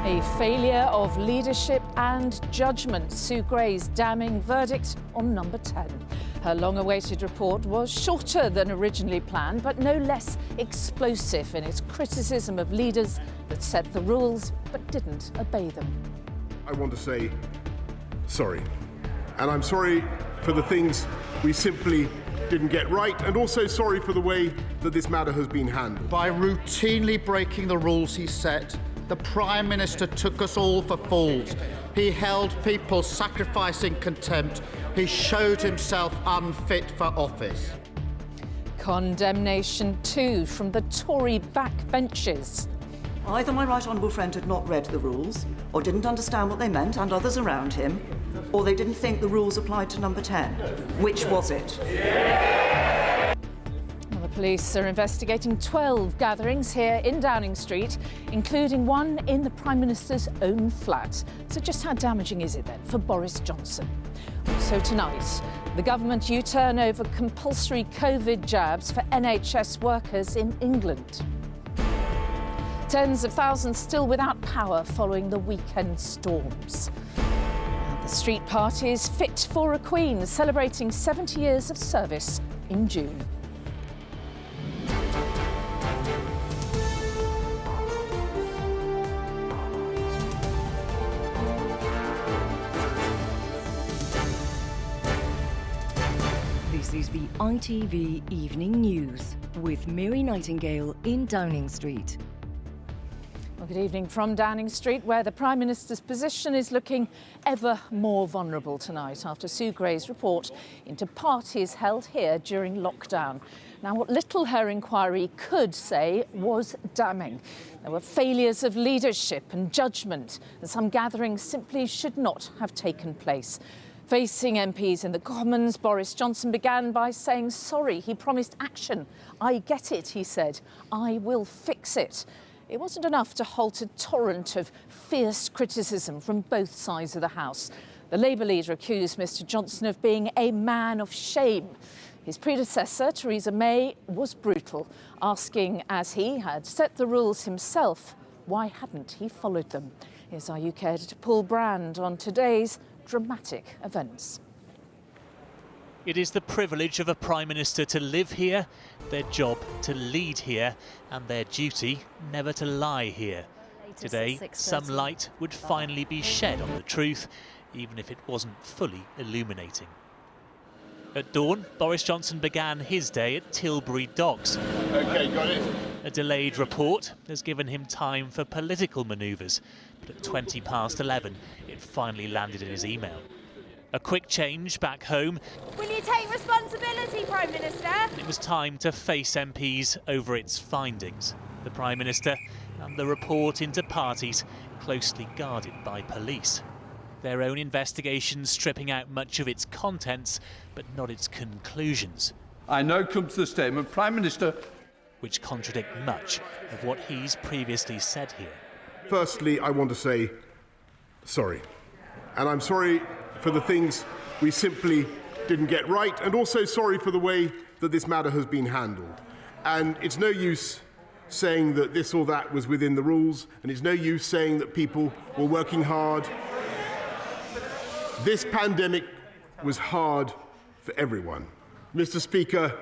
A failure of leadership and judgment. Sue Gray's damning verdict on number 10. Her long-awaited report was shorter than originally planned, but no less explosive in its criticism of leaders that set the rules but didn't obey them. I want to say sorry. And I'm sorry for the things we simply didn't get right, and also sorry for the way that this matter has been handled. By routinely breaking the rules he set, the Prime Minister took us all for fools. He held people sacrificing contempt. He showed himself unfit for office. Condemnation too from the Tory backbenches. Either my right honourable friend had not read the rules, or didn't understand what they meant, and others around him, or they didn't think the rules applied to number 10. Which was it? Well, the police are investigating 12 gatherings here in Downing Street, including one in the Prime Minister's own flat. So just how damaging is it then for Boris Johnson? So tonight, the government U-turn over compulsory COVID jabs for NHS workers in England. Tens of thousands still without power following the weekend storms. The street party is fit for a Queen, celebrating 70 years of service in June. This is the ITV Evening News with Mary Nightingale in Downing Street. Well, good evening from Downing Street, where the Prime Minister's position is looking ever more vulnerable tonight after Sue Gray's report into parties held here during lockdown. Now, what little her inquiry could say was damning. There were failures of leadership and judgment, and some gatherings simply should not have taken place. Facing MPs in the Commons, Boris Johnson began by saying sorry. He promised action. "I get it," he said. "I will fix it." It wasn't enough to halt a torrent of fierce criticism from both sides of the House. The Labour leader accused Mr Johnson of being a man of shame. His predecessor, Theresa May, was brutal, asking, as he had set the rules himself, why hadn't he followed them? Here's our UK editor Paul Brand on today's dramatic events. It is the privilege of a Prime Minister to live here, their job to lead here, and their duty never to lie here. Today, some light would finally be shed on the truth, even if it wasn't fully illuminating. At dawn, Boris Johnson began his day at Tilbury Docks. OK, got it. A delayed report has given him time for political manoeuvres, but at 20 past 11, it finally landed in his email. A quick change back home. Will you take responsibility, Prime Minister? It was time to face MPs over its findings. The Prime Minister and the report into parties closely guarded by police. Their own investigation stripping out much of its contents, but not its conclusions. I now come to the statement, Prime Minister, which contradict much of what he's previously said here. Firstly, I want to say sorry. And I'm sorry for the things we simply didn't get right, and also sorry for the way that this matter has been handled. And it's no use saying that this or that was within the rules, and it's no use saying that people were working hard. This pandemic was hard for everyone. Mr. Speaker,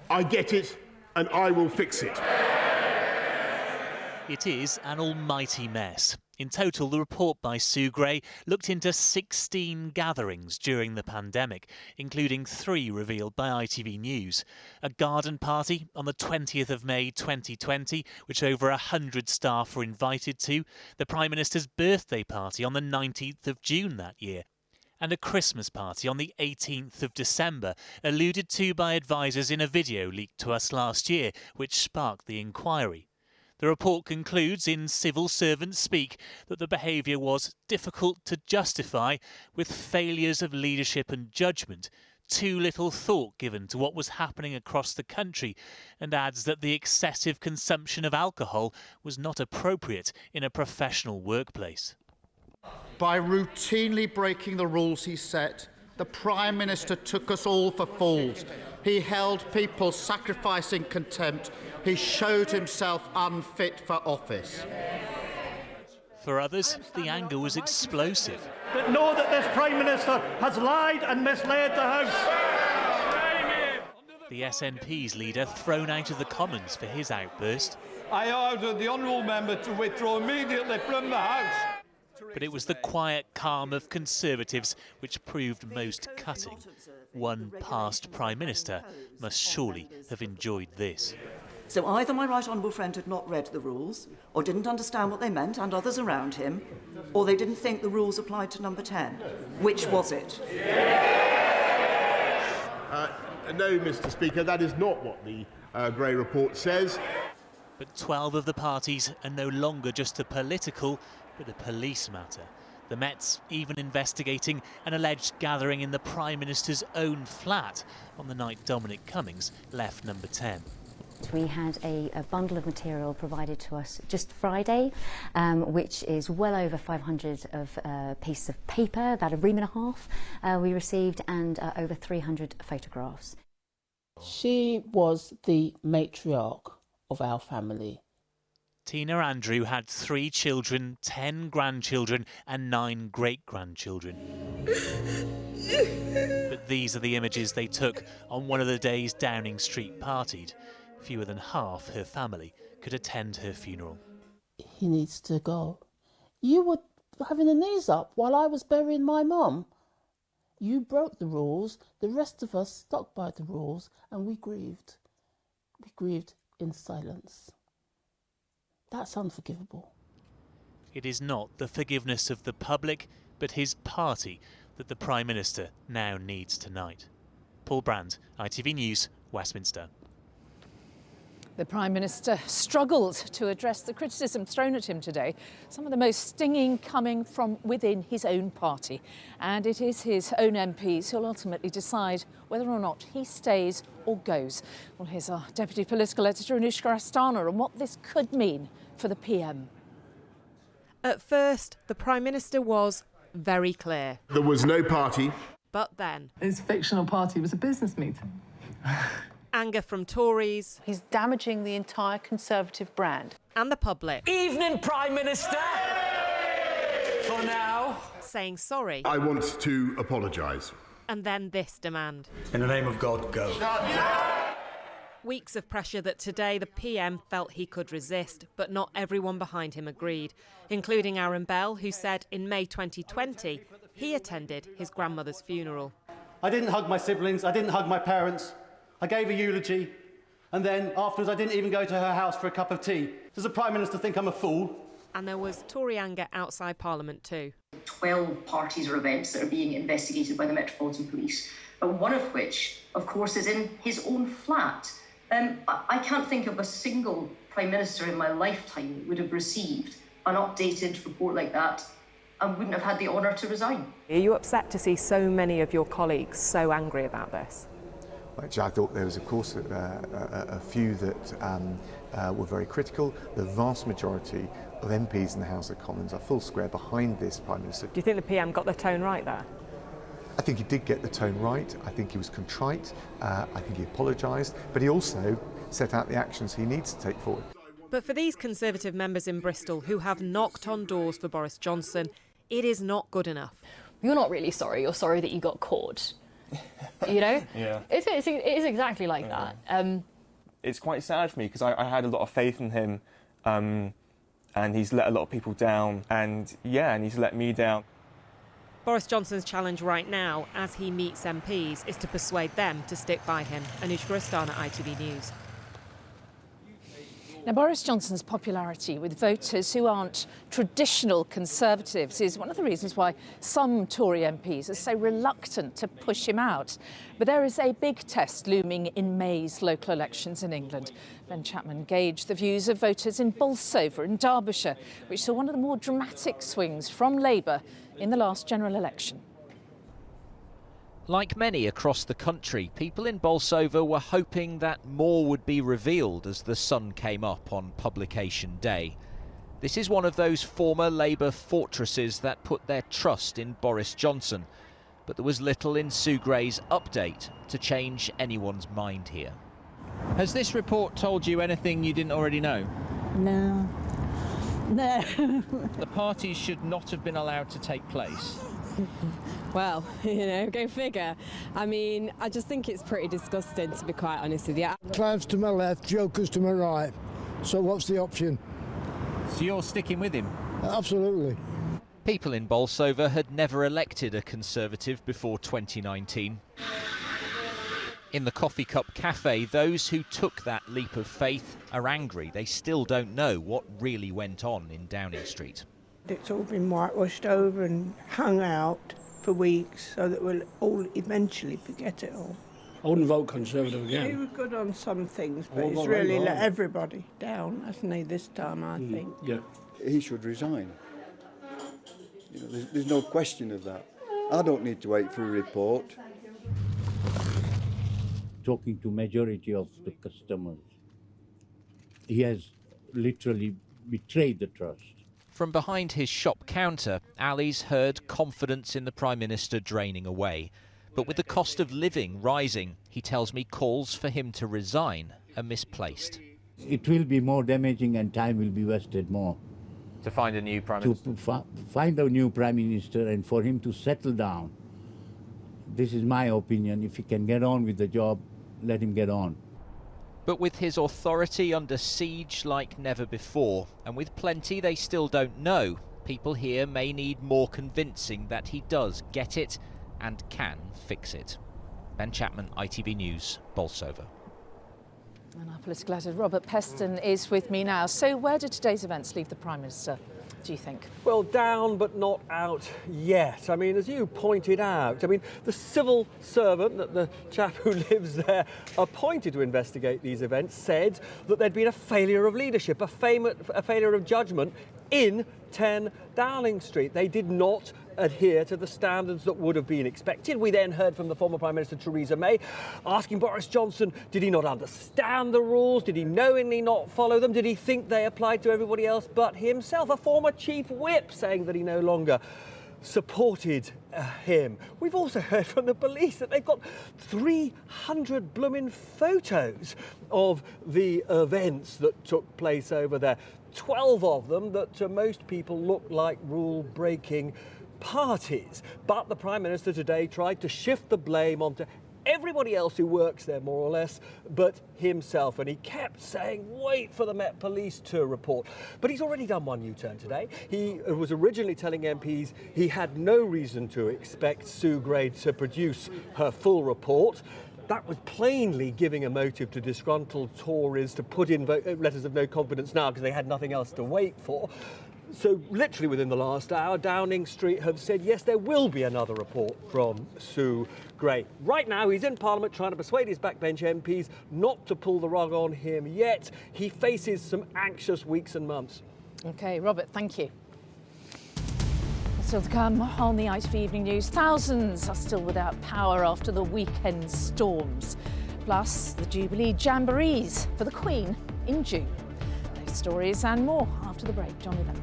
I get it, and I will fix it. It is an almighty mess. In total, the report by Sue Gray looked into 16 gatherings during the pandemic, including 3 revealed by ITV News. A garden party on the 20th of May 2020, which over 100 staff were invited to. The Prime Minister's birthday party on the 19th of June that year. And a Christmas party on the 18th of December, alluded to by advisers in a video leaked to us last year, which sparked the inquiry. The report concludes in civil servant speak that the behaviour was difficult to justify, with failures of leadership and judgment, too little thought given to what was happening across the country, and adds that the excessive consumption of alcohol was not appropriate in a professional workplace. By routinely breaking the rules he set, the Prime Minister took us all for fools. He held people sacrificing contempt. He showed himself unfit for office. For others, the anger was explosive. But know that this Prime Minister has lied and misled the House. The SNP's leader thrown out of the Commons for his outburst. I ordered the honourable member to withdraw immediately from the House. But it was the quiet calm of Conservatives which proved most cutting. One past Prime Minister must surely have enjoyed this. So either my right honourable friend had not read the rules, or didn't understand what they meant, and others around him, or they didn't think the rules applied to number 10. Which was it? No, Mr. Speaker, that is not what the Gray report says. But 12 of the parties are no longer just a political, but a police matter. The Met's even investigating an alleged gathering in the Prime Minister's own flat on the night Dominic Cummings left number 10. We had a bundle of material provided to us just Friday, which is well over 500 of pieces of paper, about a ream and a half we received, and over 300 photographs. She was the matriarch of our family. Tina Andrew had 3 children, 10 grandchildren and 9 great-grandchildren. But these are the images they took on one of the days Downing Street partied. Fewer than half her family could attend her funeral. He needs to go. You were having the knees up while I was burying my mum. You broke the rules, the rest of us stuck by the rules, and we grieved. We grieved in silence. That's unforgivable. It is not the forgiveness of the public, but his party that the Prime Minister now needs tonight. Paul Brand, ITV News, Westminster. The Prime Minister struggled to address the criticism thrown at him today, some of the most stinging coming from within his own party. And it is his own MPs who'll ultimately decide whether or not he stays or goes. Well, here's our Deputy Political Editor, Newscaster, and what this could mean for the PM. At first, the Prime Minister was very clear. There was no party. But then... His fictional party was a business meeting. Anger from Tories. He's damaging the entire Conservative brand. And the public. Evening, Prime Minister! For now. Saying sorry. I want to apologise. And then this demand. In the name of God, go. Weeks of pressure that today the PM felt he could resist, but not everyone behind him agreed, including Aaron Bell, who said in May 2020 he attended his grandmother's funeral. I didn't hug my siblings, I didn't hug my parents. I gave a eulogy, and then afterwards I didn't even go to her house for a cup of tea. Does the Prime Minister think I'm a fool? And there was Tory anger outside Parliament too. 12 parties or events that are being investigated by the Metropolitan Police, one of which, of course, is in his own flat. I can't think of a single Prime Minister in my lifetime that would have received an updated report like that and wouldn't have had the honour to resign. Are you upset to see so many of your colleagues so angry about this? Actually, I thought there was, of course, a few that were very critical. The vast majority of MPs in the House of Commons are full square behind this Prime Minister. Do you think the PM got the tone right there? I think he did get the tone right. I think he was contrite. I think he apologised. But he also set out the actions he needs to take forward. But for these Conservative members in Bristol who have knocked on doors for Boris Johnson, it is not good enough. You're not really sorry. You're sorry that you got caught. You know? Yeah. It is exactly like that. It's quite sad for me because I had a lot of faith in him, and he's let a lot of people down, and he's let me down. Boris Johnson's challenge right now, as he meets MPs, is to persuade them to stick by him. Anushka Astana, ITV News. Now, Boris Johnson's popularity with voters who aren't traditional Conservatives is one of the reasons why some Tory MPs are so reluctant to push him out. But there is a big test looming in May's local elections in England. Ben Chapman gauged the views of voters in Bolsover in Derbyshire, which saw one of the more dramatic swings from Labour in the last general election. Like many across the country, people in Bolsover were hoping that more would be revealed as the sun came up on publication day. This is one of those former Labour fortresses that put their trust in Boris Johnson. But there was little in Sue Gray's update to change anyone's mind here. Has this report told you anything you didn't already know? No. No. The parties should not have been allowed to take place. Well, go figure. I mean, I just think it's pretty disgusting, to be quite honest with you. Clowns to my left, jokers to my right. So what's the option? So you're sticking with him? Absolutely. People in Bolsover had never elected a Conservative before 2019. In the Coffee Cup Cafe, those who took that leap of faith are angry. They still don't know what really went on in Downing Street. It's all been whitewashed over and hung out for weeks so that we'll all eventually forget it all. I wouldn't vote Conservative again. He was good on some things, but he's really let everybody down, hasn't he, this time, I think. Yeah. He should resign. There's no question of that. I don't need to wait for a report. Talking to majority of the customers, he has literally betrayed the trust. From behind his shop counter, Ali's heard confidence in the Prime Minister draining away. But with the cost of living rising, he tells me calls for him to resign are misplaced. It will be more damaging and time will be wasted more. To find a new Prime Minister? To find a new Prime Minister and for him to settle down. This is my opinion. If he can get on with the job, let him get on. But with his authority under siege like never before, and with plenty they still don't know, people here may need more convincing that he does get it and can fix it. Ben Chapman, ITV News, Bolsover. And our political editor Robert Peston is with me now. So where did today's events leave the Prime Minister, do you think? Well, down but not out yet. I mean, as you pointed out, the civil servant, that the chap who lives there, appointed to investigate these events, said that there'd been a failure of leadership, a failure of judgment in 10 Downing Street. They did not adhere to the standards that would have been expected. We then heard from the former Prime Minister Theresa May asking Boris Johnson, did he not understand the rules? Did he knowingly not follow them? Did he think they applied to everybody else but himself? A former chief whip saying that he no longer supported him. We've also heard from the police that they've got 300 blooming photos of the events that took place over there. 12 of them that to most people look like rule-breaking parties. But the Prime Minister today tried to shift the blame onto everybody else who works there, more or less, but himself. And he kept saying, wait for the Met Police to report. But he's already done one U-turn today. He was originally telling MPs he had no reason to expect Sue Gray to produce her full report. That was plainly giving a motive to disgruntled Tories to put in letters of no confidence now because they had nothing else to wait for. So literally within the last hour, Downing Street have said, yes, there will be another report from Sue Gray. Right now, he's in Parliament trying to persuade his backbench MPs not to pull the rug on him yet. He faces some anxious weeks and months. OK, Robert, thank you. Still to come on the ITV Evening News, thousands are still without power after the weekend storms. Plus, the Jubilee jamborees for the Queen in June. Those stories and more after the break. John with them.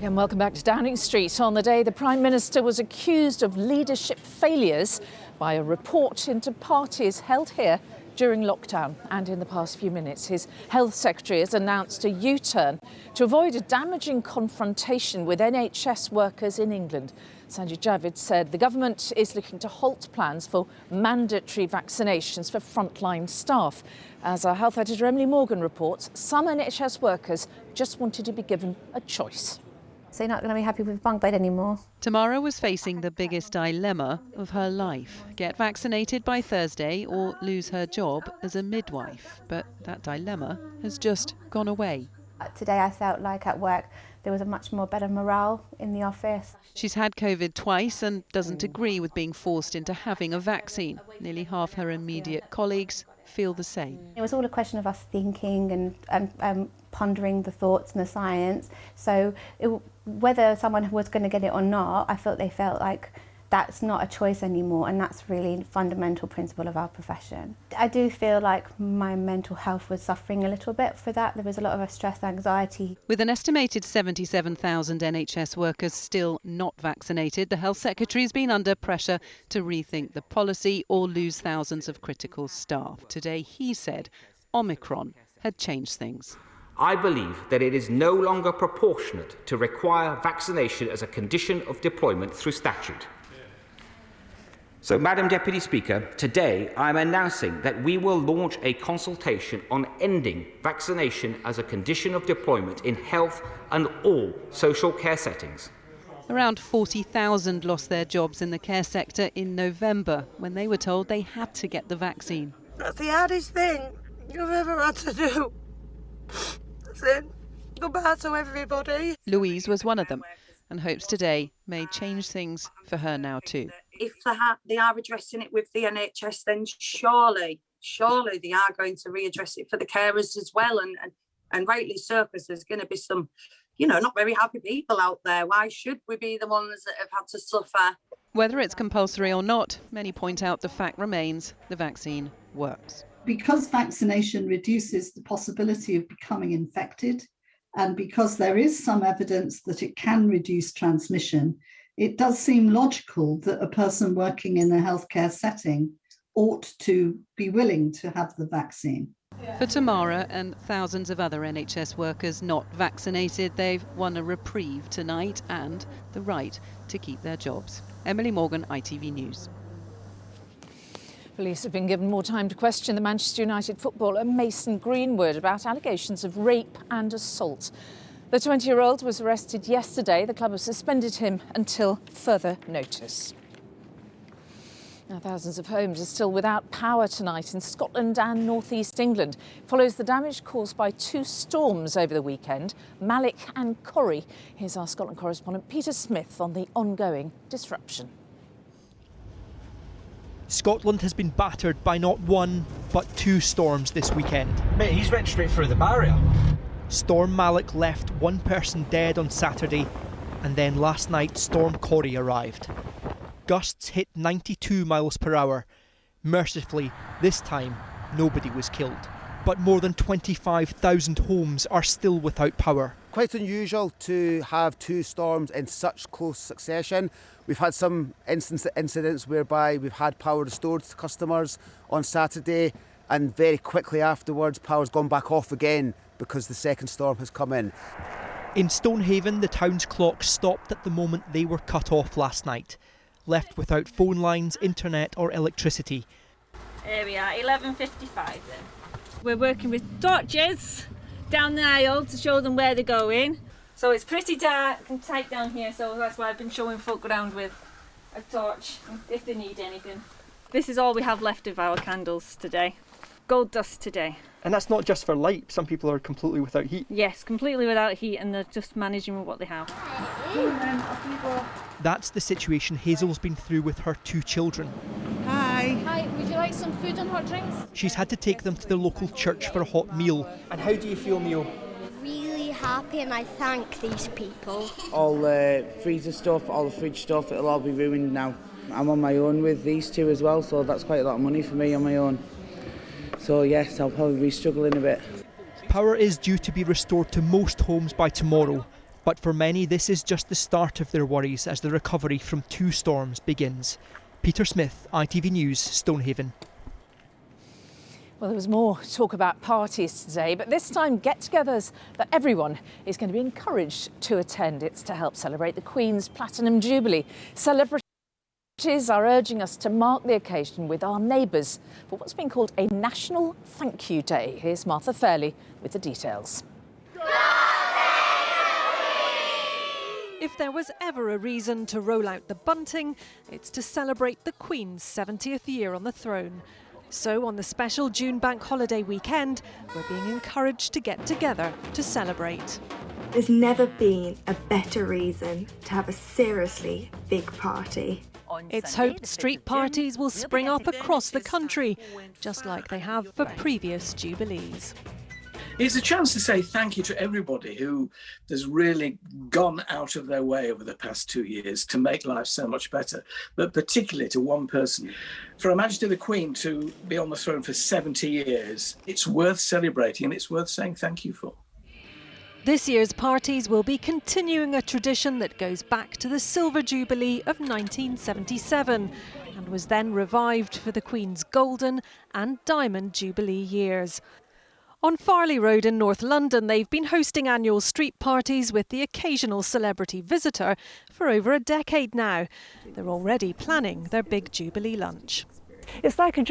And welcome back to Downing Street. On the day the Prime Minister was accused of leadership failures by a report into parties held here during lockdown. And in the past few minutes, his Health Secretary has announced a U-turn to avoid a damaging confrontation with NHS workers in England. Sanjay Javid said the government is looking to halt plans for mandatory vaccinations for frontline staff. As our health editor Emily Morgan reports, some NHS workers just wanted to be given a choice. So you're not going to be happy with bunk bed anymore? Tamara was facing the biggest dilemma of her life. Get vaccinated by Thursday or lose her job as a midwife. But that dilemma has just gone away. Today I felt like at work there was a much more better morale in the office. She's had COVID twice and doesn't agree with being forced into having a vaccine. Nearly half her immediate colleagues feel the same. It was all a question of us thinking and pondering the thoughts and the science. So whether someone was going to get it or not, I felt they felt like That's not a choice anymore, and that's really a fundamental principle of our profession. I do feel like my mental health was suffering a little bit for that. There was a lot of stress, anxiety. With an estimated 77,000 NHS workers still not vaccinated, the Health Secretary's been under pressure to rethink the policy or lose thousands of critical staff. Today, he said Omicron had changed things. I believe that it is no longer proportionate to require vaccination as a condition of deployment through statute. So, Madam Deputy Speaker, today I am announcing that we will launch a consultation on ending vaccination as a condition of deployment in health and all social care settings. Around 40,000 lost their jobs in the care sector in November when they were told they had to get the vaccine. That's the hardest thing you've ever had to do. That's it. Goodbye to everybody. Louise was one of them, and hopes today may change things for her now too. If they are addressing it with the NHS, then surely they are going to readdress it for the carers as well. And rightly so, because there's going to be some, not very happy people out there. Why should we be the ones that have had to suffer? Whether it's compulsory or not, many point out the fact remains the vaccine works. Because vaccination reduces the possibility of becoming infected, and because there is some evidence that it can reduce transmission, it does seem logical that a person working in a healthcare setting ought to be willing to have the vaccine. For Tamara and thousands of other NHS workers not vaccinated, they've won a reprieve tonight and the right to keep their jobs. Emily Morgan, ITV News. Police have been given more time to question the Manchester United footballer Mason Greenwood about allegations of rape and assault. The 20-year-old was arrested yesterday. The club has suspended him until further notice. Now, thousands of homes are still without power tonight in Scotland and North East England. It follows the damage caused by two storms over the weekend, Malik and Corrie. Here's our Scotland correspondent Peter Smith on the ongoing disruption. Scotland has been battered by not one, but two storms this weekend. Mate, he's went straight through the barrier. Storm Malik left one person dead on Saturday, and then last night Storm Corrie arrived. Gusts hit 92 miles per hour. Mercifully, this time, nobody was killed. But more than 25,000 homes are still without power. Quite unusual to have two storms in such close succession. We've had some incidents whereby we've had power restored to customers on Saturday, and very quickly afterwards power's gone back off again because the second storm has come in. In Stonehaven, the town's clock stopped at the moment they were cut off last night, left without phone lines, internet or electricity. Here we are, 11:55 then. We're working with torches down the aisle to show them where they're going. So it's pretty dark and tight down here, so that's why I've been showing folk around with a torch if they need anything. This is all we have left of our candles today. Gold dust today. And that's not just for light, some people are completely without heat. Yes, completely without heat, and they're just managing with what they have. That's the situation Hazel's been through with her two children. Hi. Hi, would you like some food and hot drinks? She's had to take them to the local church for a hot meal. And how do you feel, Mio? Really happy, and I thank these people. All the freezer stuff, all the fridge stuff, it'll all be ruined now. I'm on my own with these two as well, so that's quite a lot of money for me on my own. So yes, I'll probably be struggling a bit. Power is due to be restored to most homes by tomorrow, but for many this is just the start of their worries as the recovery from two storms begins. Peter Smith, ITV News, Stonehaven. Well, there was more talk about parties today, but this time get-togethers that everyone is going to be encouraged to attend. It's to help celebrate the Queen's Platinum Jubilee. Celebrities are urging us to mark the occasion with our neighbours for what's been called a National Thank You Day. Here's Martha Fairley with the details. If there was ever a reason to roll out the bunting, it's to celebrate the Queen's 70th year on the throne. So on the special June bank holiday weekend, we're being encouraged to get together to celebrate. There's never been a better reason to have a seriously big party. It's hoped street parties will spring up across the country, just like they have for previous Jubilees. It's a chance to say thank you to everybody who has really gone out of their way over the past 2 years to make life so much better, but particularly to one person. For Her Majesty the Queen to be on the throne for 70 years, it's worth celebrating and it's worth saying thank you for. This year's parties will be continuing a tradition that goes back to the Silver Jubilee of 1977 and was then revived for the Queen's Golden and Diamond Jubilee years. On Farley Road in North London, they've been hosting annual street parties with the occasional celebrity visitor for over a decade now. They're already planning their big Jubilee lunch. It's like a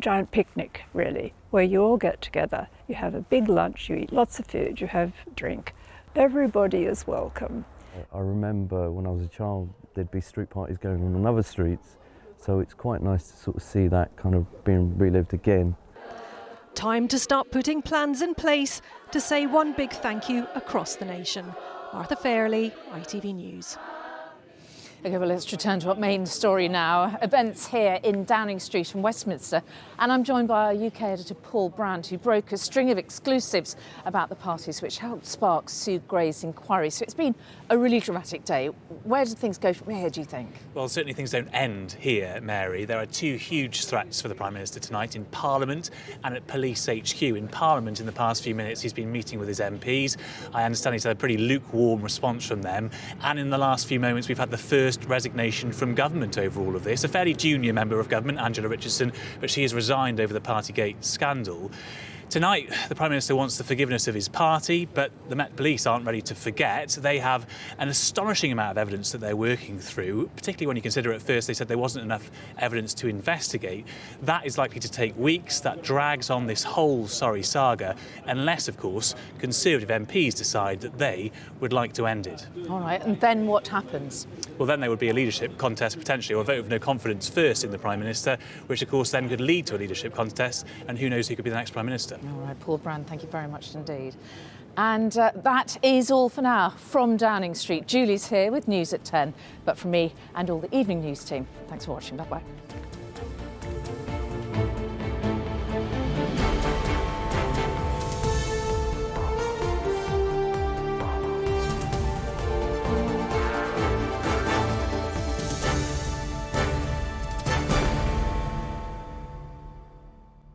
giant picnic, really, where you all get together. You have a big lunch, you eat lots of food, you have drink. Everybody is welcome. I remember when I was a child, there'd be street parties going on other streets, so it's quite nice to sort of see that kind of being relived again. Time to start putting plans in place to say one big thank you across the nation. Martha Fairley, ITV News. OK, well, let's return to our main story now. Events here in Downing Street in Westminster. And I'm joined by our UK editor, Paul Brand, who broke a string of exclusives about the parties which helped spark Sue Gray's inquiry. So it's been a really dramatic day. Where did things go from here, do you think? Well, certainly things don't end here, Mary. There are two huge threats for the Prime Minister tonight in Parliament and at Police HQ. In Parliament, in the past few minutes, he's been meeting with his MPs. I understand he's had a pretty lukewarm response from them. And in the last few moments, we've had the first resignation from government over all of this. A fairly junior member of government, Angela Richardson, but she has resigned over the Partygate scandal. Tonight, the Prime Minister wants the forgiveness of his party, but the Met Police aren't ready to forget. They have an astonishing amount of evidence that they're working through, particularly when you consider at first they said there wasn't enough evidence to investigate. That is likely to take weeks. That drags on this whole sorry saga, unless, of course, Conservative MPs decide that they would like to end it. All right, and then what happens? Well, then there would be a leadership contest, potentially, or a vote of no confidence first in the Prime Minister, which, of course, then could lead to a leadership contest, and who knows who could be the next Prime Minister. All right, Paul Brand, thank you very much indeed. And that is all for now from Downing Street. Julie's here with news at 10, but from me and all the evening news team, thanks for watching. Bye-bye.